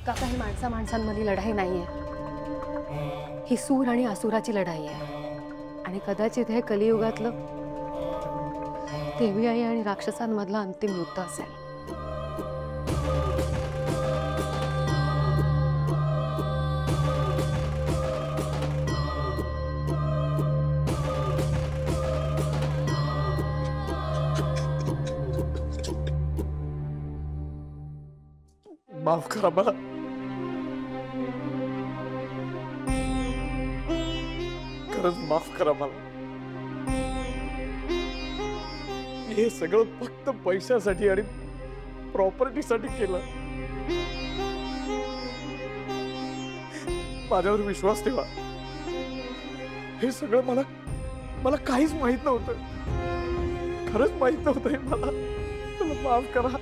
काका, ही माणसा माणसांमधली लढाई नाहीये, ही सूर आणि असुराची लढाई आहे। आणि कदाचित हे कलियुगातलं देवी आई आणि राक्षसांमधलं अंतिम युद्ध असेल। माफ करा मला, खरंच माफ करा मला। हे सगळं फक्त पैशासाठी आणि प्रॉपर्टीसाठी केलं। माझ्यावर विश्वास ठेवा, हे सगळं मला काहीच माहित नव्हतं, खरंच माहित नव्हतं मला। मला माफ करा।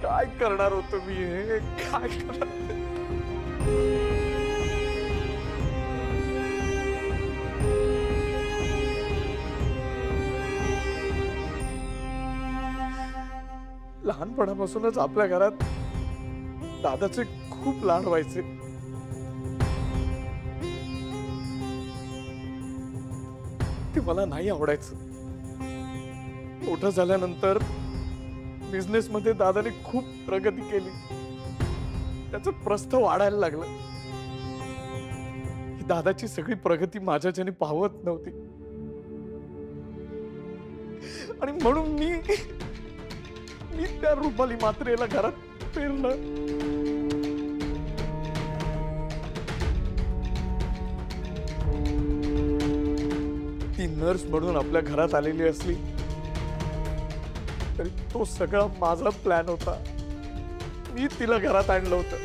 काय करणार होतो मी, हे काय करणार? लहानपणापासूनच आपल्या घरात दादाचे खूप लाड व्हायचे। ते मला नाही आवडायचं। मोठं झाल्यानंतर बिझनेस मध्ये दादाने खूप प्रगती केली, त्याचं प्रस्थ वाढायला लागलं। ही दादाची सगळी प्रगती माझ्याच्याने पाहत नव्हती आणि म्हणून मी त्या रुपाली मात्रेला घरात पेरलं। ती नर्स म्हणून आपल्या घरात आलेली असली तरी तो सगळा माझा प्लॅन होता। मी तिला घरात आणलं होतं,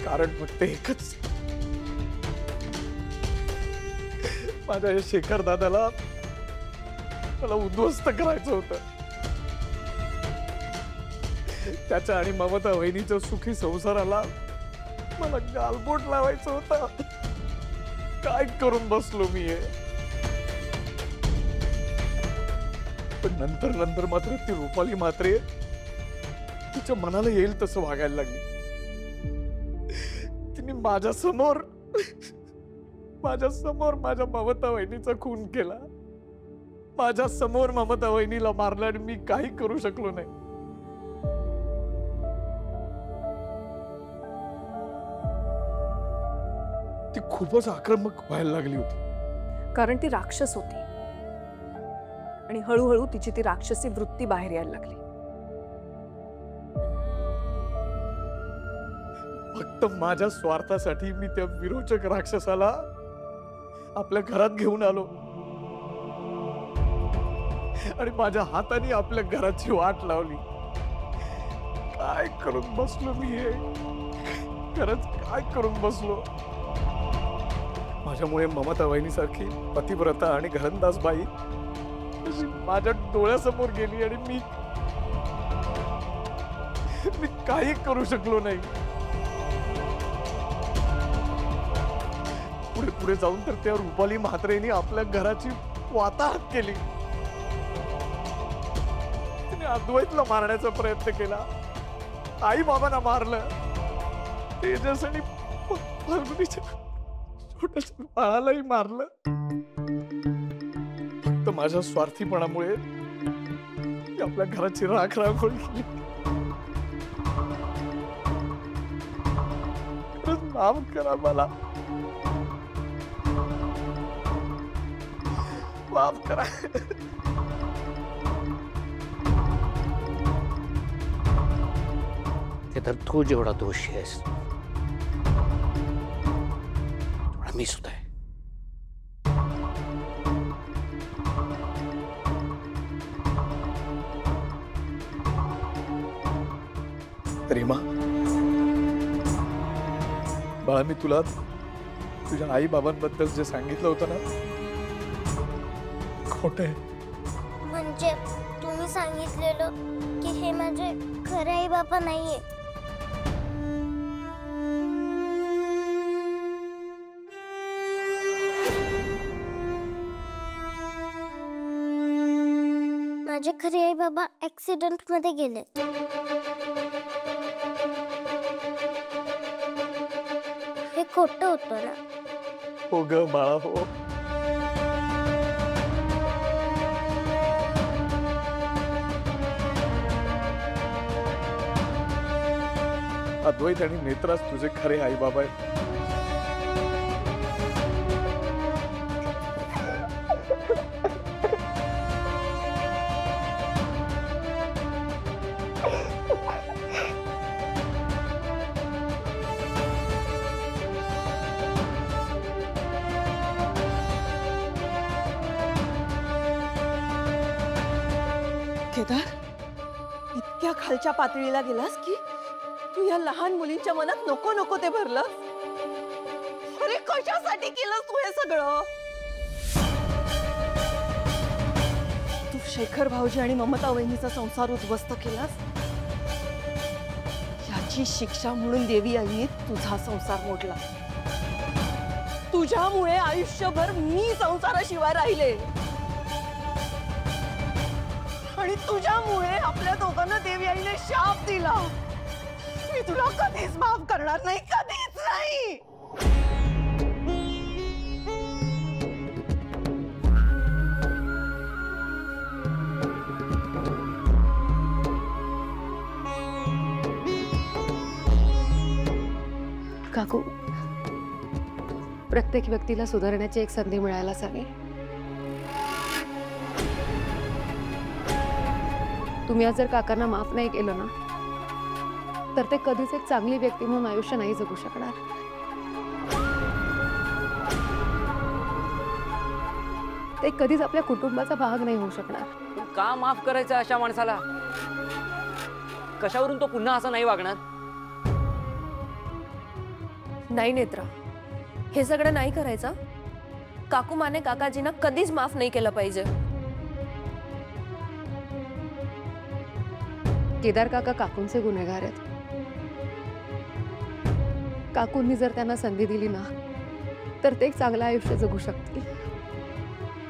कारण फक्त एकच, माझ्या या शेखर दादाला मला उद्ध्वस्त करायचं होतं। त्याच्या आणि ममता वहिनीच्या सुखी संसाराला मला गालबोट लावायचं होतं। काय करून बसलो मी हे। पण नंतर मात्र ती रुपाली मात्रे तिच्या मनाला येईल तसं वागायला लागली। तिने माझ्या समोर माझ्या ममता वहिनीचा खून केला, माझ्या समोर ममता वहिनीला मारलं आणि मी काही करू शकलो नाही। ती खूपच आक्रमक व्हायला लागली होती, कारण ती राक्षस होती आणि हळूहळू तिची ती राक्षसी वृत्ती बाहेर यायला लागली। फक्त माझ्या स्वार्थासाठी मी त्या विरोचक राक्षसाला आपल्या घरात घेऊन आलो आणि माझ्या हाताने आपल्या घराची वाट लावली। काय करून बसलो मी हे, खरंच काय करून बसलो। माझ्यामुळे ममता वहिनीसारखी पतिव्रता आणि घरंदाज बाई माझ्या डोळ्यासमोर गेली आणि मी काही करू शकलो नाही। पुढे जाऊन तर त्या रुपाली म्हात्रेने आपल्या घराची वाताहत केली। तिने अद्वैतला मारण्याचा प्रयत्न केला, आई बाबांना मारलं, तेजस आणि फाल्गुनीच्या छोट्याशा बाळालाही मारलं। फक्त माझ्या स्वार्थीपणामुळे आपल्या घराची राखराखोळ केली। माफ करा मला, माफ करा। ते तर तू जेवढा दोषी आहेस तेवढा मी सुद्धा आहे। रीमा, बाळा, मी तुला तुझ्या आई बाबांबद्दल जे सांगितलं होतं ना, खोटं आहे। म्हणजे तुम्ही सांगितलेलं की हे माझे खरे आई बाबा नाहीये। माझे खरे आई बाबा ऍक्सिडेंट मध्ये गेले. हे खोटं होतं ना? हो ग बाळा, हो. अद्वैत आणि नेत्राच तुझे खरे आई बाबा आहेत. केदार, इतक्या खालच्या पातळीला गेलास की तू या लहान मुलींच्या मनात नको नको ते भरलं. अरे कशासाठी केलंस तू हे सगळं? तू शेखर भाऊजी आणि ममता वहिनीचा संसार उद्ध्वस्त केलास. याची शिक्षा म्हणून देवी आईने तुझा संसार मोडला. तुझ्यामुळे आयुष्यभर मी संसाराशिवाय राहिले आणि तुझ्यामुळे आपल्या दोघांना देवी आईने शाप दिला. मी तुला कधीच माफ करणार नाही, कधीच नाही. काकू, प्रत्येक व्यक्तीला सुधारण्याची एक संधी मिळायलाच हवी. तुम्ही आज जर काकांना माफ नाही केलं ना, तर ते कधीच एक चांगली व्यक्ती म्हणून आयुष्य नाही जगू शकणार. ते कधीच आपल्या कुटुंबाचा भाग नाही होऊ शकणार. पण का माफ करायचं अशा माणसाला? कशावरून तो पुन्हा असं नाही वागणार? नाही नेत्रा, हे सगळं नाही करायचं. काकू माने काकाजींना कधीच माफ नाही केलं पाहिजे. केदार काका काकूंचे गुन्हेगार आहेत. काकूंनी जर त्यांना संधी दिली ना, तर ते एक चांगलं आयुष्य जगू शकतील.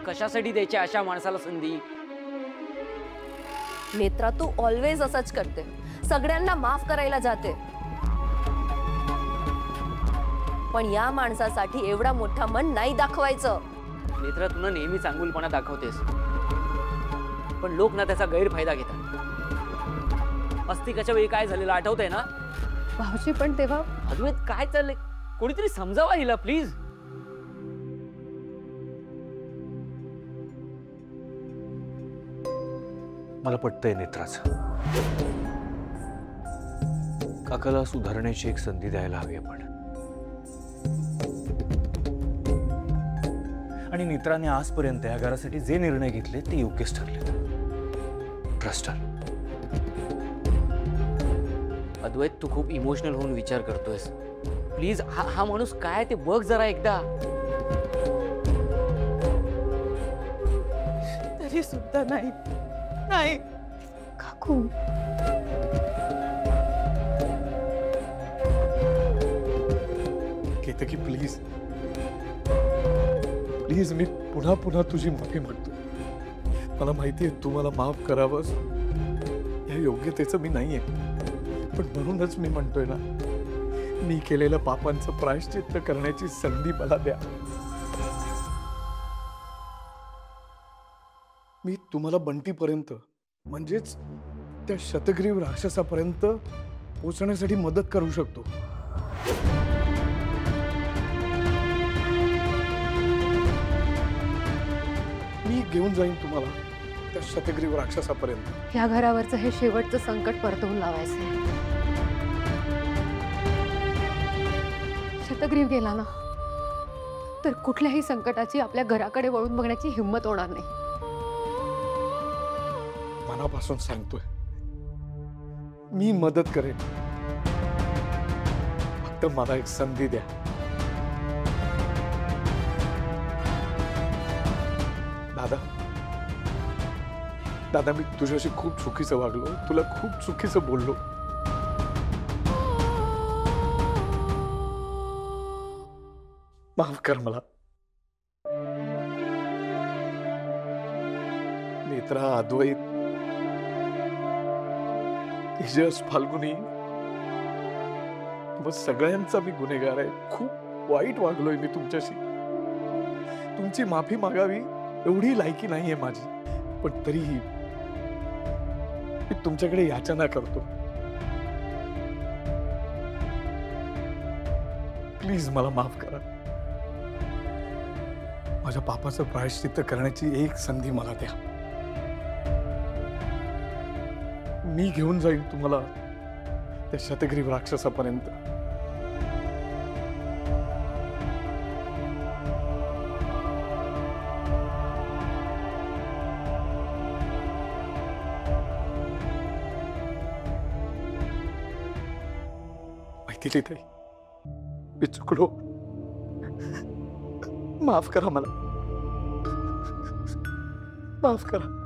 कशासाठी द्यायची अशा माणसाला संधी? नेत्रा, तू ऑलवेज असंच करते, सगळ्यांना माफ करायला जाते. पण या माणसासाठी एवढा मोठा मन नाही दाखवायचं. नेत्रा, तू ना नेहमी चांगुलपणा दाखवतेस, पण लोक ना त्याचा गैरफायदा घेतात. अस्तिकाच्या वेळी काय झालेलं आठवतंय ना? भाऊजी, पण तेव्हा अद्वैत, काय चाललंय? कोणीतरी समजावा हिला प्लीज. मला पटतंय नेत्राचं. काकाला सुधारण्याची एक संधी द्यायला हवी आपण. आणि नेत्राने आजपर्यंत या घरासाठी जे निर्णय घेतले ते योग्यच ठरले. Trust her. अद्वैत, तू खूप इमोशनल होऊन विचार करतोयस. प्लीज, हा माणूस काय ते बघ जरा एकदा. तरी सुद्धा नाही, नाही. काकू, केतकी, प्लीज प्लीज, मी पुन्हा पुन्हा तुझी माफी मागतो. मला माहिती आहे तू मला माफ करावंस या योग्यतेचं मी नाहीये, पण म्हणूनच मी म्हणतोय ना, मी केलेल्या पापांचं प्रायश्चित्त करण्याची संधी मला द्या. मी तुम्हाला बंटीपर्यंत, म्हणजेच त्या शतग्रीव राक्षसापर्यंत पोहोचण्यासाठी मदत करू शकतो. मी घेऊन जाईन तुम्हाला त्या शतग्रीव राक्षसापर्यंत. या घरावरचं हे शेवटचं संकट परतवून लावायचंय. शतग्रीव गेला ना, तर कुठल्याही संकटाची आपल्या घराकडे वळून बघण्याची हिंमत होणार नाही. मनापासून सांगतोय, मी मदत करेन. फक्त मला एक संधी द्या. दादा, दादा, मी तुझ्याशी खूप चुकीचं वागलो, तुला खूप चुकीचं बोललो. माफ कर मला. नेत्रा, अद्वैत, तेजस, फाल्गुनी, मग सगळ्यांचा मी गुन्हेगार आहे. खूप वाईट वागलोय मी तुमच्याशी. तुमची माफी मागावी एवढी लायकी नाहीये माझी, पण तरीही मी तुमच्याकडे याचना करतो. प्लीज मला माफ करा. माझ्या पापाचं प्रायश्चित्त करण्याची एक संधी मला द्या. मी घेऊन जाईन तुम्हाला त्या शतग्रीव राक्षसापर्यंत. माहिती ताई, मी चुकलो. माफ करा मला. माफ करा.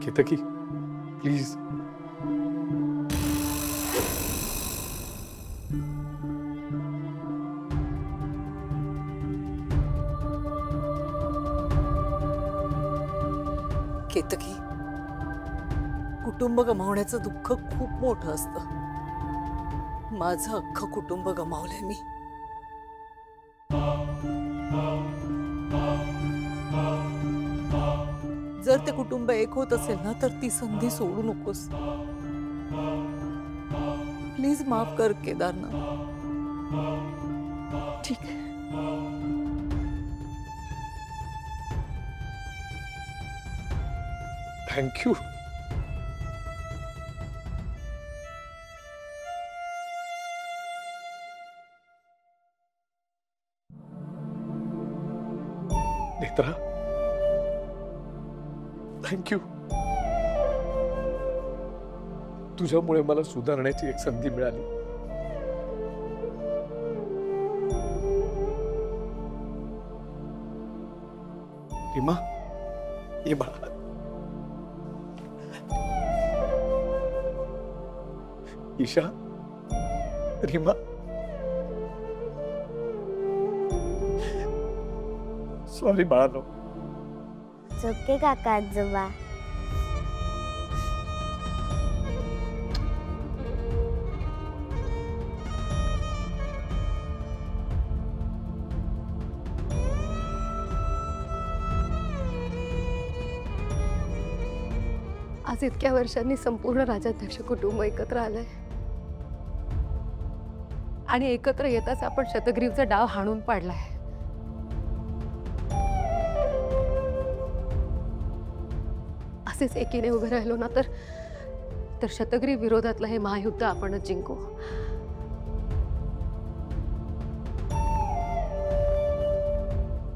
केतकी, प्लीज. केतकी, कुटुंब गमावण्याचं दुःख खूप मोठं असतं. माझं अख्खं कुटुंब गमावलंय मी. जर ते कुटुंब एक होत असेल ना, तर ती संधी सोडू नकोस. प्लीज माफ कर केदारनाथ. ठीक आहे. थँक्यू. नेत्रा, थँक्यू. तुझ्यामुळे मला सुधारण्याची एक संधी मिळाली. रीमा, ये बाळा. ईशा, रीमा, सॉरी बाळानो. ओके काका आजोबा. आज इतक्या वर्षांनी संपूर्ण राजाध्यक्ष कुटुंब एकत्र आलंय आणि एकत्र येताच आपण शतग्रीवचा डाव हाणून पाडलाय. असेच एकीने उभे राहिलो ना तर शतग्रीव विरोधातलं हे महायुद्ध आपणच जिंकू.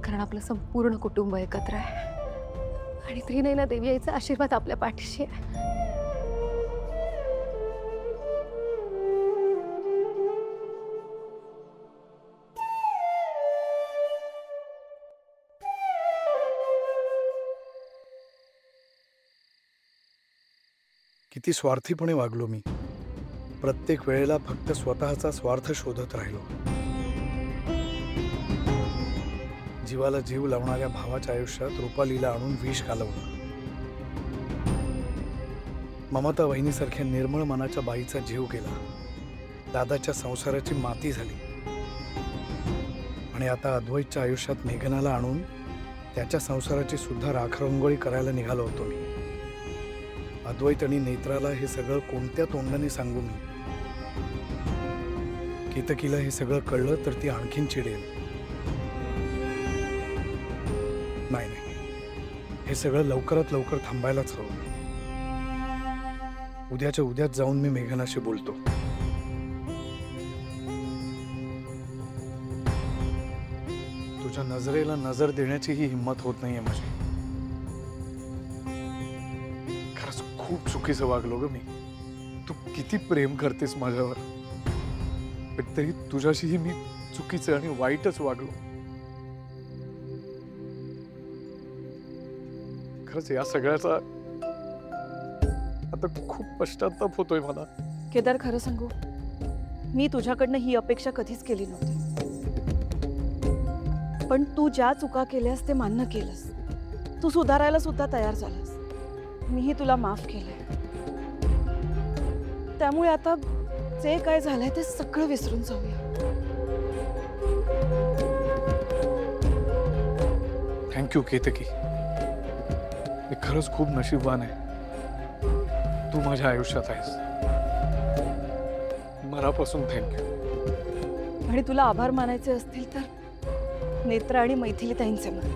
कारण आपलं संपूर्ण कुटुंब एकत्र आहे आणि त्रिनयना देवी आईचा आशीर्वाद आपल्या पाठीशी आहे. किती स्वार्थीपणे वागलो मी. प्रत्येक वेळेला फक्त स्वतःचा स्वार्थ शोधत राहिलो. जीवाला जीव लावणाऱ्या भावाच्या आयुष्यात रुपालीला आणून विष घालवलं. ममता वहिनीसारख्या निर्मळ मनाच्या बाईचा जीव गेला. दादाच्या संसाराची माती झाली. आणि आता अद्वैतच्या आयुष्यात मेघनाला आणून त्याच्या संसाराची सुद्धा राखरंगोळी करायला निघालो होतो मी. अद्वैत आणि नेत्राला हे सगळं कोणत्या तोंडाने सांगू मी? केतकीला हे सगळं कळलं तर ती आणखीन चिडेल. नाही, हे सगळं लवकरात लवकर थांबायलाच हवं. उद्याच्या उद्याच जाऊन मी मेघनाशी बोलतो. तुझ्या नजरेला नजर देण्याचीही हिंमत होत नाहीये माझी. खरंच खूप चुकीचं वागलो ग मी. तू किती प्रेम करतेस माझ्यावर, पण तरी तुझ्याशीही मी चुकीचं आणि वाईटच वागलो. खरंच या सगळ्याचा आता खूप पश्चाताप होतोय मला. केदार, खरं सांगू, मी तुझ्याकडनं ही अपेक्षा कधीच केली नव्हती. पण तू ज्या चुका केल्यास ते मान्य केलंस. तू सुधारायला सुद्धा तयार झालास. मीही तुला माफ केलंय. त्यामुळे आता जे काय झालंय ते सगळं विसरून जाऊया. थँक्यू केतकी. मी खरंच खूप नशीबवान आहे. तू माझ्या आयुष्यात आहेस. मनापासून थँक्यू. आणि तुला आभार मानायचे असतील तर नेत्रा आणि मैथिली ताईंचे मान.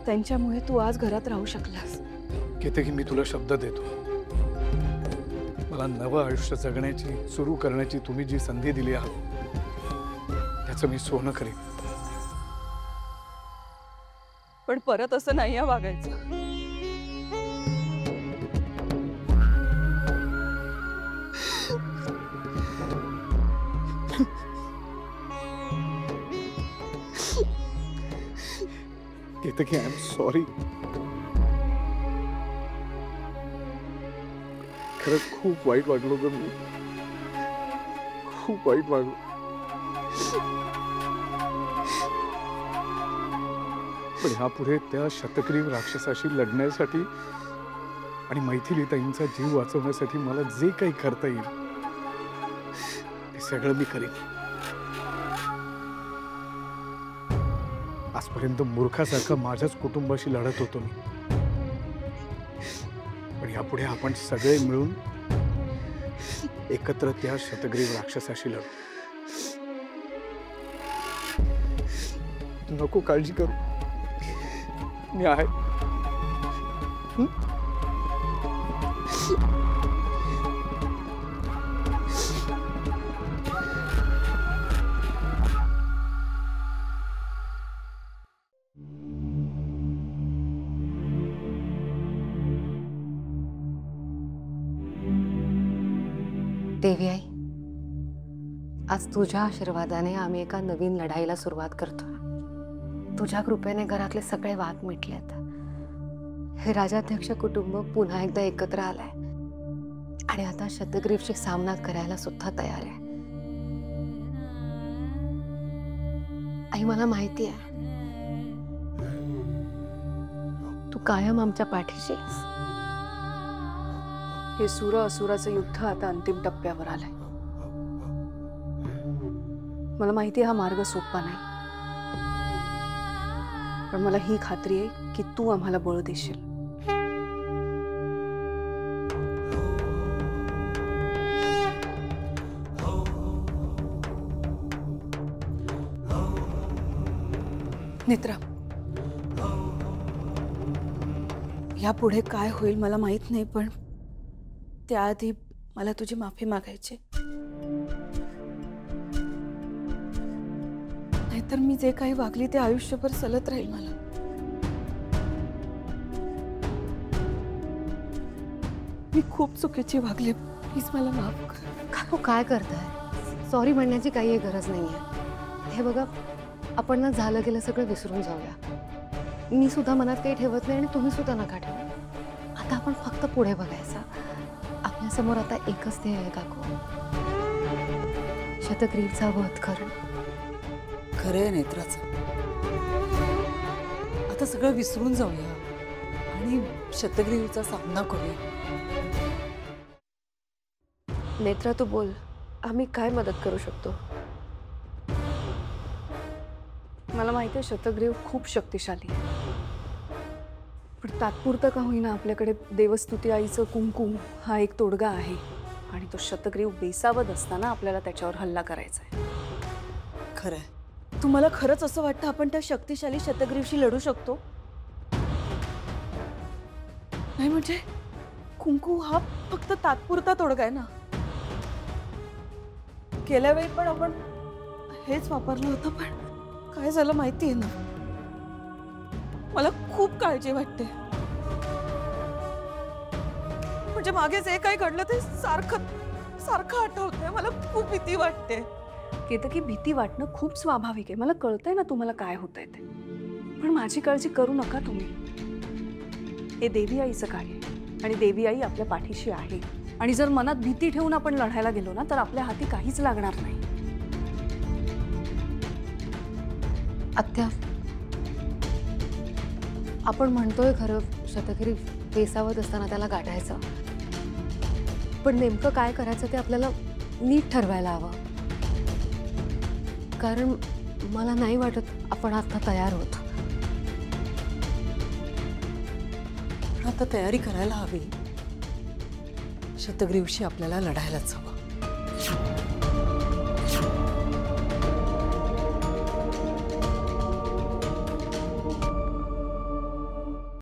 त्यांच्यामुळे तू आज घरात राहू शकलास. केतकी, मी तुला शब्द देतो. मला नवं आयुष्य जगण्याची, सुरू करण्याची तुम्ही जी संधी दिली आहात त्याचं मी सोनं करेन. पण परत असं नाही वागायचं. Ketaki, I am sorry. खरंच खूप वाईट वाटलो ग मी. खूप वाईट वाटलो. पण ह्यापुढे त्या शतग्रीव राक्षसाशी लढण्यासाठी आणि मैथिलीताईंचा जीव वाचवण्यासाठी मला जे काही करता येईल ते सगळं मी करेन. आजपर्यंत मूर्खासारखा माझ्याच कुटुंबाशी लढत होतो मी. पण यापुढे आपण सगळे मिळून एकत्र त्या शतग्रीव राक्षसाशी लढू. नको काळजी करू, मी आहे. देवी आई, आज तुझ्या आशीर्वादाने आम्ही एका नवीन लढाईला सुरुवात करतोय. तुझ्या कृपेने घरातले सगळे वाद मिटलेत. हे राजाध्यक्ष कुटुंब पुन्हा एकदा एकत्र आलंय आणि आता शतग्रीवशी सामना करायला सुद्धा तयार आहे. आई, मला माहिती आहे तू कायम आमच्या पाठीशी आहेस. हे सुर असुराचं युद्ध आता अंतिम टप्प्यावर आलंय. मला माहिती हा मार्ग सोपा नाही, पण मला ही खात्री आहे की तू आम्हाला बळ देशील. नेत्रा, यापुढे काय होईल मला माहित नाही, पण त्याआधी मला तुझी माफी मागायची. नाहीतर मी जे काही वागली ते आयुष्यभर सलत राहील मला. मी खूप चुकीची वागले. प्लीज मला माफ कर. काकू, काय करताय? सॉरी म्हणण्याची काही गरज नाहीये. हे बघा, आपण ना झालं गेलं सगळं विसरून जाऊया. मी सुद्धा मनात काही ठेवत नाही आणि तुम्ही सुद्धा नका ठेवू. आता आपण फक्त पुढे बघायचं. आपल्या समोर आता एकच ध्येय आहे काकू, शतग्रीवचा वध करणं. खरंय नेत्राचं. आता सगळं विसरून जाऊया आणि शतग्रीवचा सामना करूया. नेत्रा, तू बोल, आम्ही काय मदत करू शकतो? मला माहिती आहे शतग्रीव खूप शक्तिशाली आहे, पण तात्पुरतं का होईना आपल्याकडे देवस्तुती आईचं कुंकुम हा एक तोडगा आहे आणि तो शतग्रीव बेसावत असताना आपल्याला त्याच्यावर हल्ला करायचा आहे. खरंय. तुम्हाला खरंच असं वाटतं आपण त्या शक्तिशाली शतग्रीवशी लढू शकतो? नाही म्हणजे कुंकू हा फक्त तात्पुरता तोडगा आहे ना. गेल्या वेळी पण आपण हेच वापरलं होतं, पण काय झालं माहितीये ना, मला खूप काळजी वाटते. म्हणजे मागे जे काही घडलं ते सारखं सारखं आठवतंय. मला खूप भीती वाटते. केतकी, भीती वाटणं खूप स्वाभाविक आहे. मला कळतंय ना तुम्हाला काय होतंय ते, पण माझी काळजी करू नका तुम्ही. हे देवी आईचं कार्य आहे आणि देवी आई आपल्या पाठीशी आहे. आणि जर मनात भीती ठेवून आपण लढायला गेलो ना तर आपल्या हाती काहीच लागणार नाही. आत्या, आपण म्हणतोय खरं शतगिरी बेसावत असताना त्याला गाठायचं, पण नेमकं काय करायचं ते आपल्याला नीट ठरवायला हवं. कारण मला नाही वाटत आपण आता तयार होत. पण आता तयारी करायला हवी. शतग्रीवशी आपल्याला लढायलाच हवं.